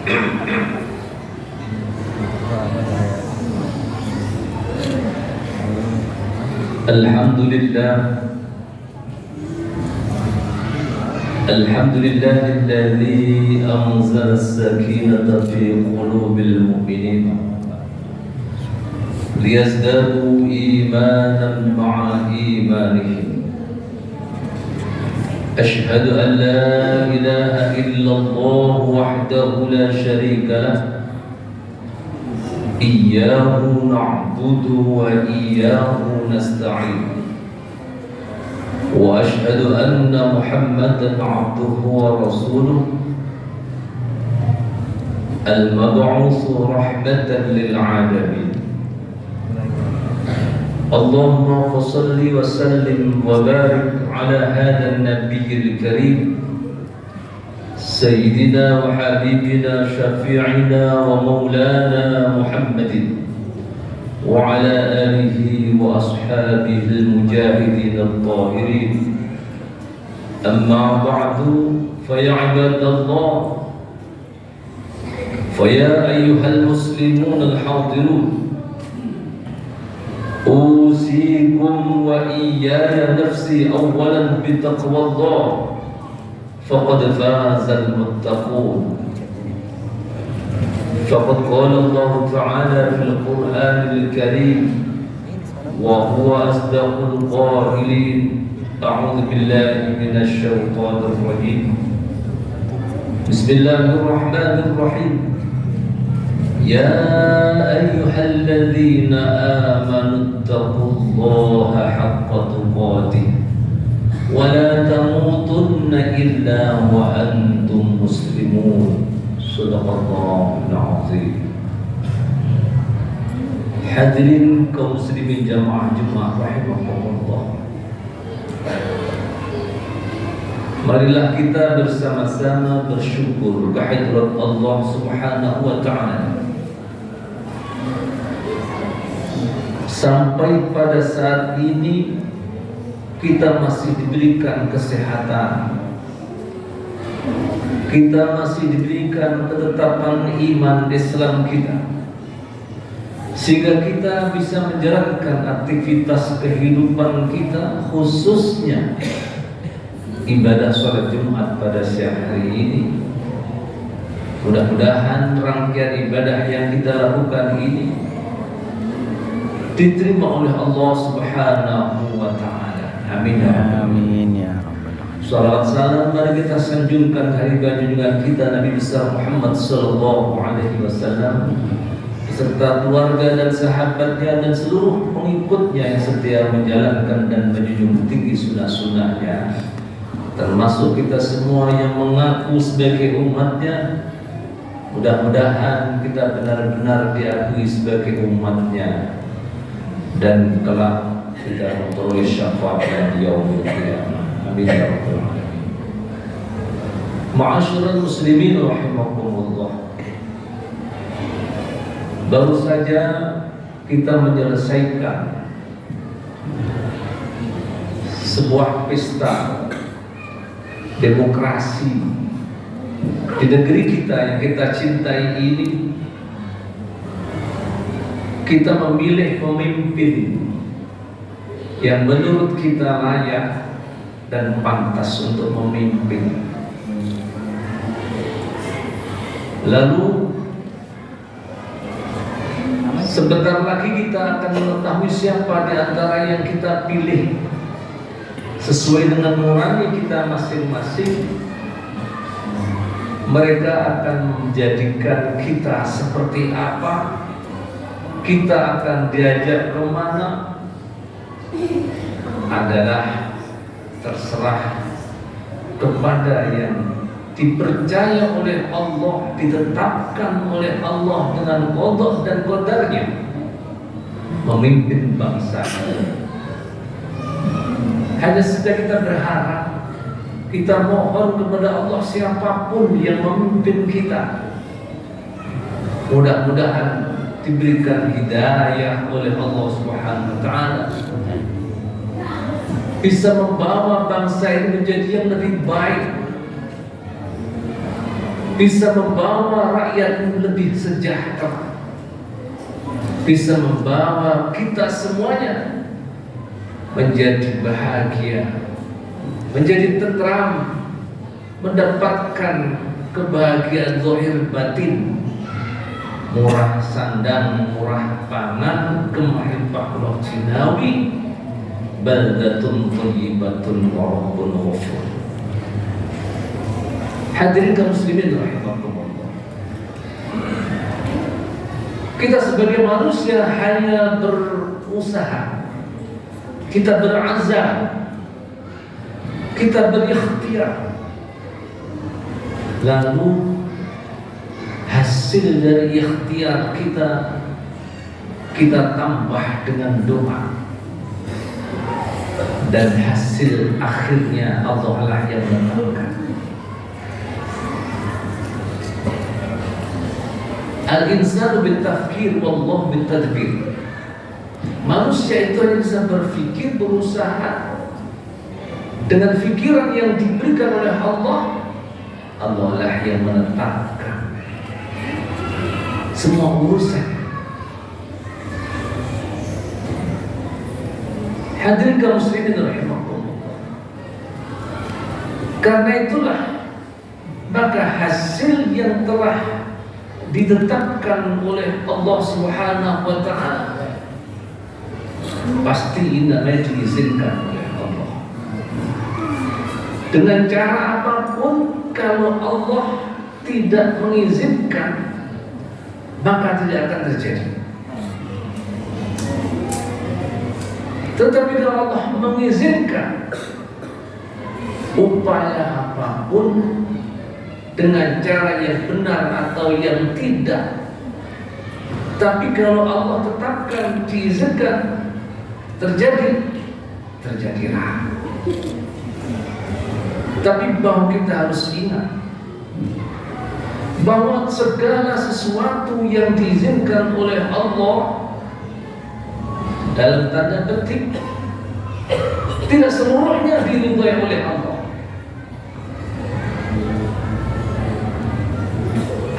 Alhamdulillah alladzi anzala as-sakinata fi qulubil mu'minin liyazdadu imanan ma'a imanihim. Ashhadu an la ilaha illallah wahdahu la sharika lah. Iyyahu na'budu wa iyyahu nasta'in. Wa ashhadu anna Muhammadan 'abduhu wa rasuluh al-mab'utsu rahmatan lil 'alamin. Allahumma shalli wa sallim wa barik ala hadha an-nabiyil karim sayyidina wa habibina syafi'ina wa maulana Muhammadin wa ala alihi wa ashabihi al-mujahidin al-tahirin. Amma ba'du, fa ya ibadallah, fa ya ayyuhal muslimun al-hadirun, usikum wa iyaya nafsi awalan bi taqwallah, faqad faza al-muttaqun. فقد قال الله تعالى في القرآن الكريم وهو أصدق القائلين: أعوذ بالله من الشيطان الرجيم. بسم الله الرحمن الرحيم. يا أيها الذين آمنوا اتقوا الله حق تقاته ولا تموتن إلا وأنتم مسلمون. Sadaqallahul azim. Hadirin kaum muslimin jamaah Jumat rahimakumullah. Marilah kita bersama-sama bersyukur kehadirat Allah Subhanahu wa taala. Sampai pada saat ini kita masih diberikan kesehatan, kita masih diberikan ketetapan iman Islam kita, sehingga kita bisa menjalankan aktivitas kehidupan kita, khususnya ibadah sholat Jumat pada siang hari ini. Mudah-mudahan rangkaian ibadah yang kita lakukan ini diterima oleh Allah Subhanahu wa taala. Amin ya rabbal. Salawat salam mari kita sanjungkan hari junjungan kita Nabi besar Muhammad sallallahu alaihi wasallam beserta keluarga dan sahabatnya dan seluruh pengikutnya yang setia menjalankan dan menjunjung tinggi sunnah-sunnahnya, termasuk kita semua yang mengaku sebagai umatnya. Mudah-mudahan kita benar-benar diakui sebagai umatnya dan kelak kita memperoleh syafaat di yaumil qiyamah. Amin ya rabbal alamin. Ma'asyiral muslimin rahimakumullah. Baru saja kita menyelesaikan sebuah pesta demokrasi di negeri kita yang kita cintai ini. Kita memilih pemimpin yang menurut kita layak dan pantas untuk memimpin. Lalu sebentar lagi kita akan mengetahui siapa di antara yang kita pilih sesuai dengan nurani kita masing-masing. Mereka akan menjadikan kita seperti apa, kita akan diajak kemana, adalah terserah kepada yang dipercaya oleh Allah, ditetapkan oleh Allah dengan qada dan qadarnya memimpin bangsa. Hanya saja kita berharap, kita mohon kepada Allah siapapun yang memimpin kita, mudah-mudahan diberikan hidayah oleh Allah Subhanahu wa taala, bisa membawa bangsa ini menjadi yang lebih baik, bisa membawa rakyat lebih sejahtera, bisa membawa kita semuanya menjadi bahagia, menjadi tentram, mendapatkan kebahagiaan zahir batin, murah sandang, murah pangan, kemahipah Allah Cinawi, baldatun thayyibatun wa rabbun ghafur. Hadirin kaum muslimin rahimakumullah. Kita sebagai manusia hanya berusaha, kita berazam, kita berikhtiar, lalu hasil dari ikhtiar kita tambah dengan doa, dan hasil akhirnya Allah lah yang menentukan. Al-insanu bil-tafkir wallah bil-tadbir. Manusia itu hanya bisa berfikir, berusaha dengan fikiran yang diberikan oleh Allah. Allah lah yang menetapkan semua urusan. Hadirin kaum muslimin rahimakumullah. Karena itulah maka hasil yang telah ditetapkan oleh Allah Subhanahu wa taala pasti namanya diizinkan oleh Allah. Dengan cara apapun, kalau Allah tidak mengizinkan, maka tidak akan terjadi. Tetapi kalau Allah mengizinkan, upaya apapun dengan cara yang benar atau yang tidak, tapi kalau Allah tetapkan, diizinkan, terjadilah. Tapi bahwa kita harus ingat bahwa segala sesuatu yang diizinkan oleh Allah dalam tanda petik tidak seluruhnya diridhai oleh Allah.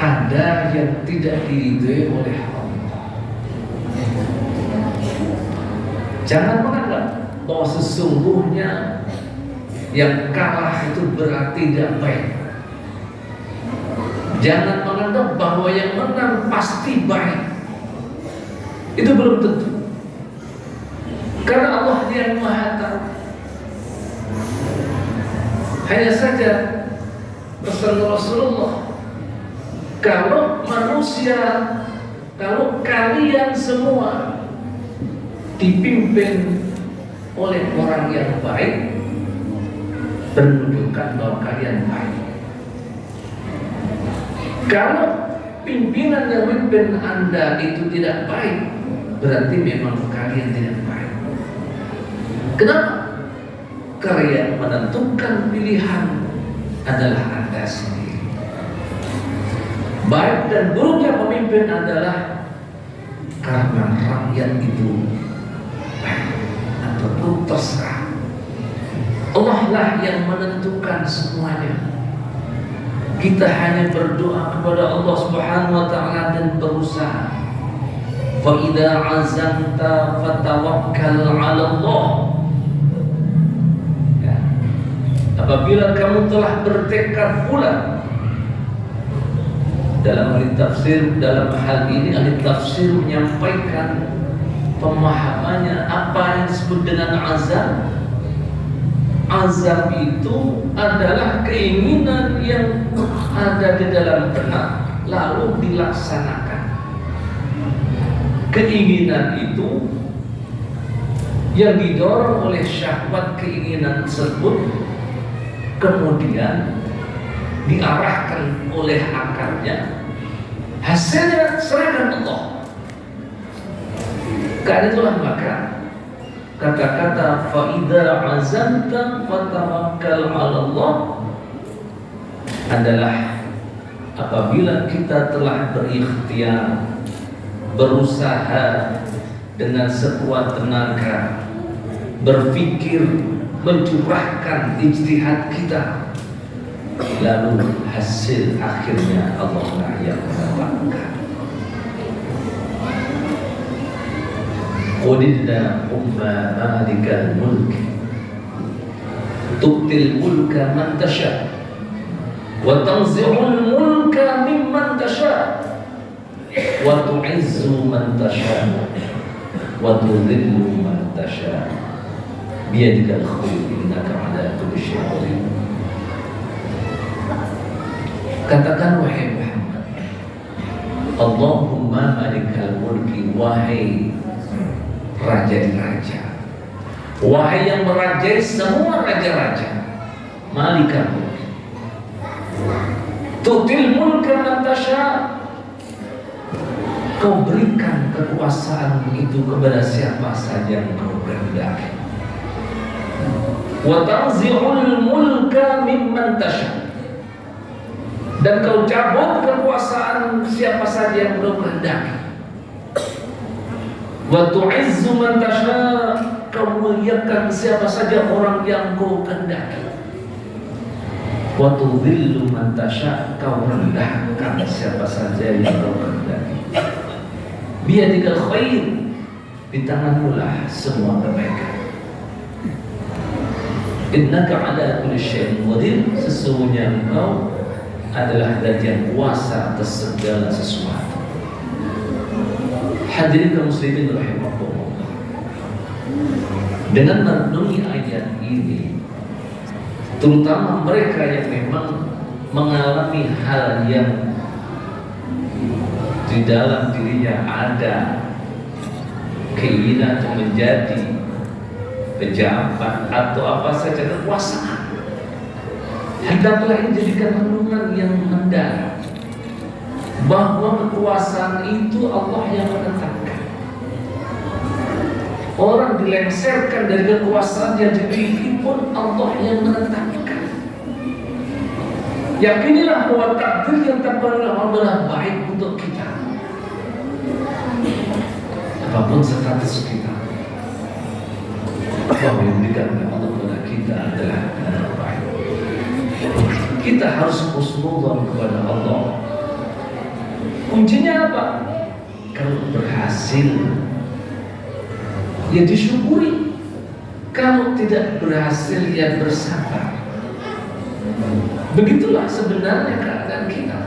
Ada yang tidak diridhai oleh Allah. Jangan menganggap bahwa sesungguhnya yang kalah itu berarti tidak baik. Jangan menganggap bahwa yang menang pasti baik. Itu belum tentu. Karena Allah yang Maha Tahu. Hanya saja pesan Rasulullah, kalau manusia, kalau kalian semua dipimpin oleh orang yang baik, menunjukkan bahwa kalian baik. Kalau pimpinan yang memimpin Anda itu tidak baik, berarti memang kalian tidak baik. Kenapa? Karena yang menentukan pilihan adalah Anda sendiri. Baik dan buruknya pemimpin adalah karena rakyat itu baik atau buruk terserah. Allah lah yang menentukan semuanya. Kita hanya berdoa kepada Allah Subhanahu wa taala dan berusaha. Fa idza azamta fatawakkal 'ala Allah. Ya. Apabila kamu telah bertekad pula, dalam ahli tafsir, dalam hal ini ahli tafsir menyampaikan pemahamannya apa yang disebut dengan azam. Azam itu adalah keinginan yang ada di dalam benak lalu dilaksanakan. Keinginan itu yang didorong oleh syahwat keinginan tersebut kemudian diarahkan oleh akalnya, hasilnya serahkan Allah. Karena itulah maka kata-kata fa'idha azamta fatawakkal 'ala Allah adalah apabila kita telah berikhtiar, berusaha dengan sekuat tenaga, berpikir, mencurahkan ijtihad kita lalu hasil akhirnya Allah lah yang menetapkan. Qulillah umma malikal mulk tu'til mulka man tasha wa tanzi'ul mulka mimman tasha wa tu'izzu man tasha wa tudhillu man tasha biyadikal khair innaka ala kulli syai'in qadir. Katakan wahai Muhammad, Allahumma malikal mulki, wahai raja-raja, wahai yang merajai semua raja-raja, malikal mulki, tu'til mulka man tasha, kau berikan kekuasaan itu kepada siapa saja yang kau kehendaki, wa tanzi'ul mulka mimman tasha, dan kau cabut kekuasaan siapa saja yang kau kehendaki, wa tu'izzu man tasha, kau muliakan siapa saja orang yang kau kehendaki, wa tudhillu man tasha, kau rendahkan siapa saja yang kau kehendaki. Biyadikal khair, di tanganmu lah semua kebaikan. Innaka ala kulli syai'in qadir, sesungguhnya engkau adalah zat yang kuasa atas segala sesuatu. Hadirin kaum muslimin rahimakumullah, dengan merenungi ayat ini, terutama mereka yang memang mengalami hal yang di dalam dirinya ada keinginan untuk menjadi pejabat atau apa saja kekuasaan, hendaklah ini jadikan renungan yang mendalam bahwa kekuasaan itu Allah yang menetapkan. Orang dilengsarkan dari kekuasaan yang dimiliki pun Allah yang menetapkan. Yakinilah bahwa takdir yang ditetapkan oleh Allah adalah baik untuk kita, apapun status kita. Bahwa yang diberikan oleh Allah kepada kita adalah yang baik. Kita harus husnudzon kepada Allah. Kuncinya apa? Kalau berhasil, ya disyukuri. Kalau tidak berhasil, ya bersabar. Begitulah sebenarnya keadaan kita.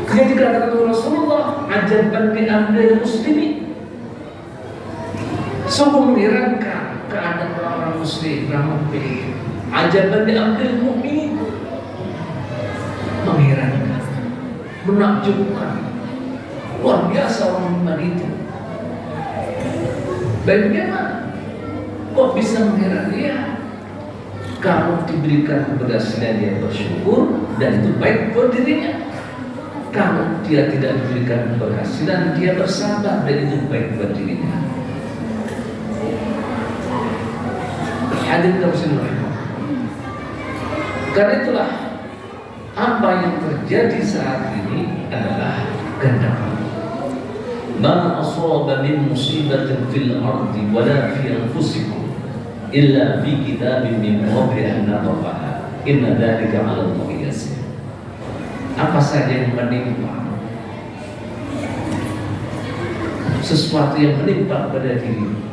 Yang dikatakan oleh Rasulullah, ajaban li amril muslimin, sungguh mengherankan keadaan orang muslim, orang mukmin. Ajaban li amril mu'minin, mengherankan, menakjubkan, luar biasa orang iman itu. Bagaimana? Kok bisa mengherankan? Ya, kalau diberikan keberhasilan dia bersyukur dan itu baik buat dirinya. Kalau dia tidak diberikan keberhasilan, dia bersabar dan itu baik buat dirinya. Hadirin muslimin, karena itulah apa yang terjadi saat ini adalah kehendak Allah. Ma asaba min musibatin fil ardi wala fi anfusikum illa fi kitabin min qabli an nabraha inna dzalika 'ala Allahi yasir. Apa saja yang menimpa, sesuatu yang menimpa pada diri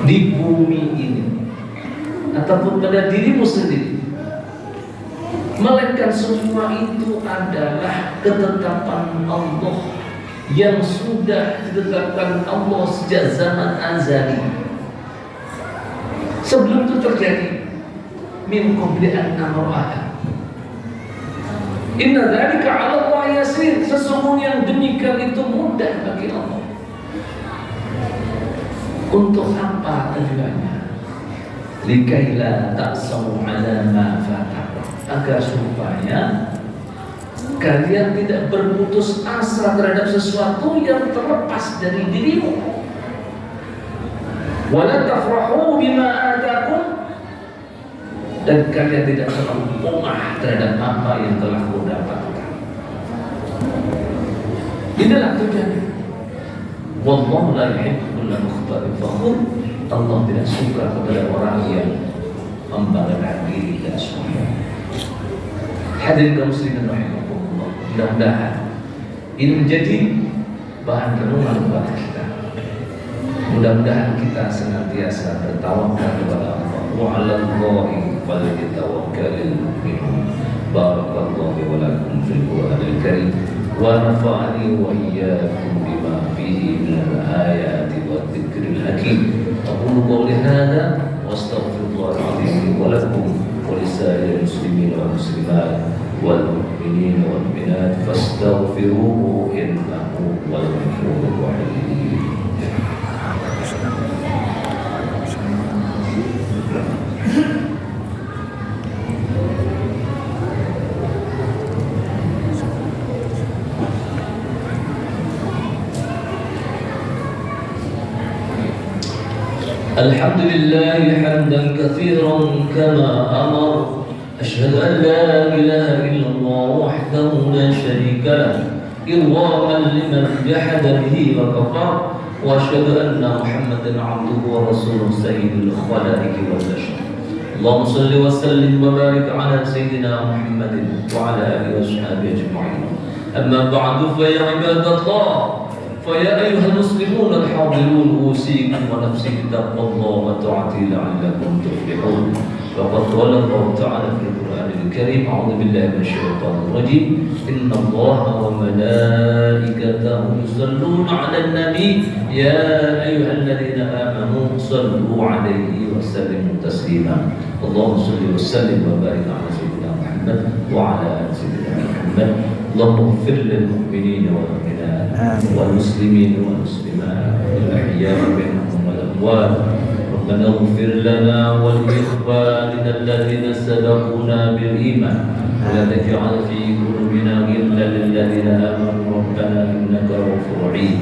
di bumi ini ataupun pada dirimu sendiri, melainkan semua itu adalah ketetapan Allah yang sudah ditetapkan Allah sejak zaman azali. Sebelum itu terjadi, min qabli an nabraha inna dzalika 'ala Allah yasir, sesungguhnya yang demikian itu mudah bagi Allah. Untuk apa tujuannya? Likaila ta'samu 'ala ma fatakum, agar supaya kalian tidak berputus asa terhadap sesuatu yang terlepas dari dirimu. Wala tafrahu bima atakum, dan kalian tidak terlalu bongah terhadap apa yang telah kau dapatkan. Inilah tujuannya. Wallahu la yuhibbu kulla mukhtalin fakhur. Allah tidak suka kepada orang yang membanggakan diri dan semuanya. Hadirin kaum muslimin rahimakumullah, mudah-mudahan ini menjadi bahan renungan buat kita. Mudah-mudahan kita senantiasa bertawakal kepada Allah. Wa 'alallahi falyatawakkalul mu'minun. Barakallahu wa lakum fil Qur'anil Karim wa nafa'ani wa iyyakum bima fihi minal ayati wadh-dhikril hakim. Aqulu qawli hadza wa astaghfirullahal 'azim wa lakum wa lisa'iril muslimin wal muslimat wal mu'minin wal mu'minat fastaghfiruhu innahu huwal ghafurur rahim. الحمد لله حمدا كثيرا كما أمر أشهد أن لا إله إلا الله وحده لا شريك له إرغاما لمن جحد به وكفر وأشهد أن محمدا عبده ورسوله سيد الخلائق والبشر اللهم صل وسلم وبارك على سيدنا محمد وعلى آله وصحبه أجمعين أما بعد فيا عباد الله فيا أيها المسلمون الحاضرون أوصيكم ونفسي بتقوى الله وطاعته لعلكم تفلحون فقد قال الله تعالى في القرآن الكريم أعوذ بالله من الشيطان الرجيم إن الله وملائكته يصلون على النبي يا أيها الذين آمنوا صلوا عليه وسلموا تسليما اللهم صل وسلم وبارك على سيدنا محمد وعلى آل سيدنا محمد اللهم اغفر للمؤمنين والمؤمنات والمسلمين والمسلمات والأحياء منهم والأموات ربنا اغفر لنا ولإخواننا الذين سبقونا بالإيمان ولا تجعل في قلوبنا غلا للذين آمنوا ربنا إنك رؤوف رحيم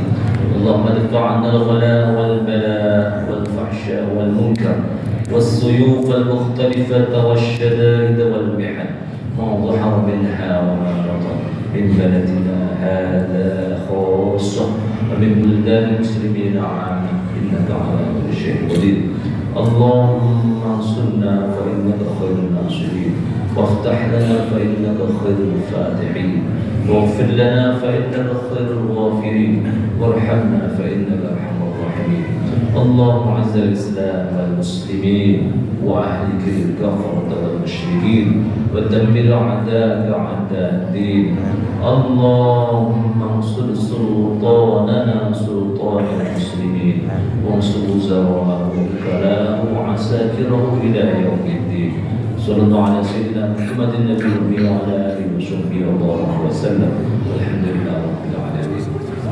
اللهم ادفع عنا الغلاء والبلاء والفحشاء والمنكر والسيوف المختلفة والشدائد والمحن ما ظهر منها وما بطن من بلدنا هذا خاصة ومن بلدان المسلمين عامة إنك على كل شيء قدير اللهم انصرنا فإنك خير الناصرين وافتح لنا فإنك خير الفاتحين واغفر لنا فإنك خير الغافرين وارحمنا فإنك أرحم الراحمين اللهم اعز الإسلام والمسلمين وأهلك الكفرة والمشركين ودمر أعداءك أعداء الدين اللهم انصر سلطاننا سلطان المسلمين وانصر وزراءه وكلاءه وعساكره إلى يوم الدين صلى الله على سيدنا محمد النبي الأمي وعلى آله وصحبه وبارك وسلم والحمد لله رب العالمين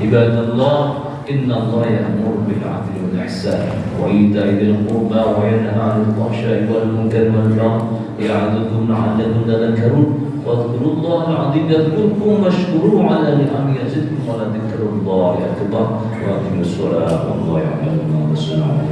عباد الله إن الله يأمر بالعدل والإحسان وإيتاء ذي القربى وينهى عن الفحشاء والمنكر والبغي يعظكم لعلكم تذكرون واذكروا الله العظيم يذكركم واشكروه على نعمه يزدكم ولذكر الله أكبر وأقيموا الصلاة والله يعلم ما تصنعون.